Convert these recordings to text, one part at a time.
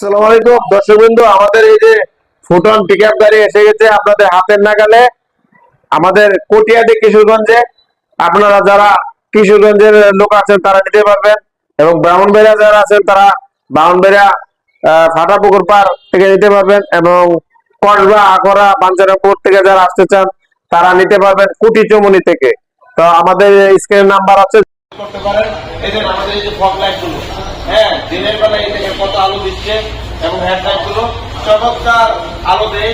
আসসালামু আলাইকুম দর্শকবৃন্দ, আমাদের এই যে ফুটন পিকআপ গাড়ি এসে গেছে আপনাদের হাতের নাগালে আমাদের কটিয়াদি কিশোরগঞ্জে। আপনারা যারা কিশোরগঞ্জের লোক আছেন তারা নিতে পারবেন, এবং ব্রাহ্মণবাড়িয়া যারা আছেন তারা ব্রাহ্মণবাড়িয়া ফাটাপুকুর পার থেকে নিতে পারবেন, এবং কসবা আকরা বাঞ্ছারামপুর থেকে যারা আসতে চান তারা নিতে পারবেন কুটি চমুনি থেকে। তো আমাদের স্ক্রিন নাম্বার আছে, করতে পারেন। এই যে আমাদের এই যে ফগ লাইট গুলো, হ্যাঁ, দিনের বেলা এই থেকে কত আলো দিচ্ছে, এবং হেডলাইট গুলো চমৎকার আলো দেয়।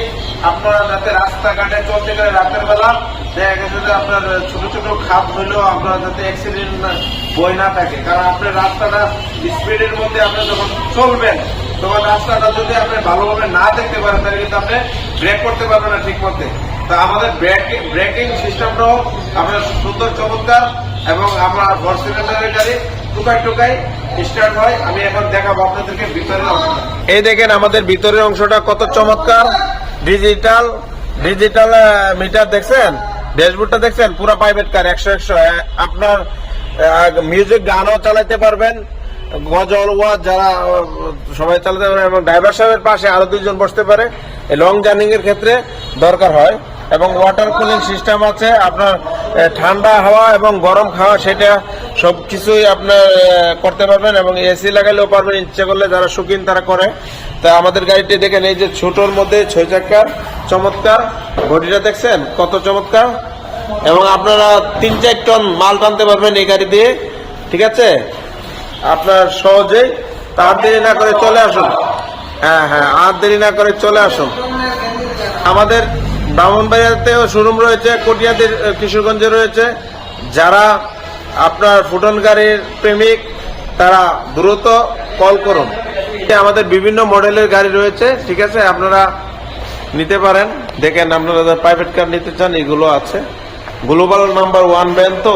আপনারা যাতে রাস্তাঘাটে চলতে গেলে রাতের বেলা দেখা গেছে যে আপনার ছোট ছোট খাপ হইলেও আপনার যাতে অ্যাক্সিডেন্ট বই না থাকে, কারণ আপনার রাস্তাটা স্পিডের মধ্যে আপনি যখন চলবেন তখন রাস্তাটা যদি আপনি ভালোভাবে না দেখতে পারেন তাহলে কিন্তু আপনি ব্রেক করতে পারবেন না ঠিক মতে। তা আমাদের ব্রেকিং সিস্টেমটাও আপনার সুন্দর চমৎকার, এবং আমরা 4 সিলিন্ডারের গাড়ি টুকাই টুকাই স্টার্ট হয়। আমি এখন দেখাবো আপনাদেরকে ভিতরের অংশটা। এই দেখেন আমাদের ভিতরের অংশটা কত চমৎকার, ডিজিটাল মিটার দেখছেন, ড্যাশবোর্ডটা দেখছেন, পুরো প্রাইভেট কার 100 আপনার মিউজিক গানও চালাতে পারবেন, গজল ওয়াজ যারা সবাই চালাতে পারে, এবং ড্রাইভার সাহেবের পাশে আরো 2 জন বসতে পারে, লং জার্নিং এর ক্ষেত্রে দরকার হয়। এবং ওয়াটার কুলিং সিস্টেম আছে, আপনার ঠান্ডা হাওয়া এবং গরম খাওয়া সেটা সবকিছুই আপনার করতে পারবেন, এবং এসি লাগাইলেও পারবেন ইচ্ছে করলে, যারা শৌখিন তারা করে। তা আমাদের গাড়িটি দেখেন, এই যে ছোটর মধ্যে 6 চাকার চমৎকার বডিটা দেখছেন কত চমৎকার, এবং আপনারা 3-4 টন মাল টানতে পারবেন এই গাড়ি দিয়ে, ঠিক আছে। আপনার সহজেই, আর দেরি না করে চলে আসুন। হ্যাঁ, আর দেরি না করে চলে আসুন। আমাদের ব্রাহ্মণবাড়িয়াতেও শোরুম রয়েছে, কটিয়াদের কিশোরগঞ্জে রয়েছে। যারা আপনার ফুটন গাড়ির প্রেমিক তারা দ্রুত কল করুন। আমাদের বিভিন্ন মডেলের গাড়ি রয়েছে, ঠিক আছে, আপনারা নিতে পারেন। দেখেন আপনারা যারা প্রাইভেট কার নিতে চান এগুলো আছে। গ্লোবাল নাম্বার 1 ব্র্যান্ড, তো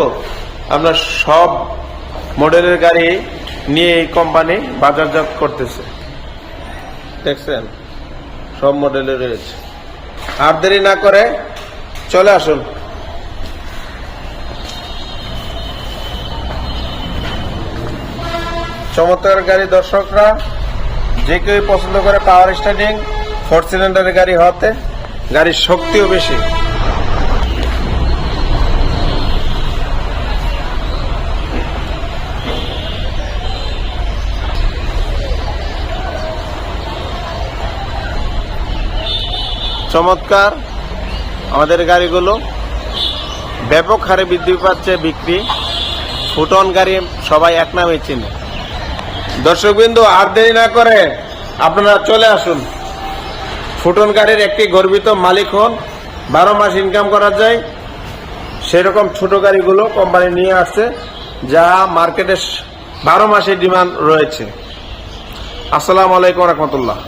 আপনার সব মডেলের গাড়ি নিয়ে এই কোম্পানি বাজারজাত করতেছে, দেখছেন সব মডেলের রয়েছে। আর দেরি না করে চলে আসুন। চমৎকার গাড়ি দর্শকরা যে কেউ পছন্দ করে, পাওয়ার স্টার্টিং 4 সিলিন্ডারের গাড়ি হতে, গাড়ির শক্তিও বেশি। চমৎকার আমাদের গাড়িগুলো ব্যাপক হারে বৃদ্ধি পাচ্ছে বিক্রি। ফুটন গাড়ি সবাই এক নামে চিনে। দর্শকবিন্দু, আর দেরি না করে আপনারা চলে আসুন। ফুটন গাড়ির একটি গর্বিত মালিক হন, 12 মাস ইনকাম করা যায় সেরকম ছোট গাড়িগুলো কোম্পানি নিয়ে আসছে, যা মার্কেটে 12 মাসের ডিমান্ড রয়েছে। আসসালামু আলাইকুম রহমতুল্লাহ।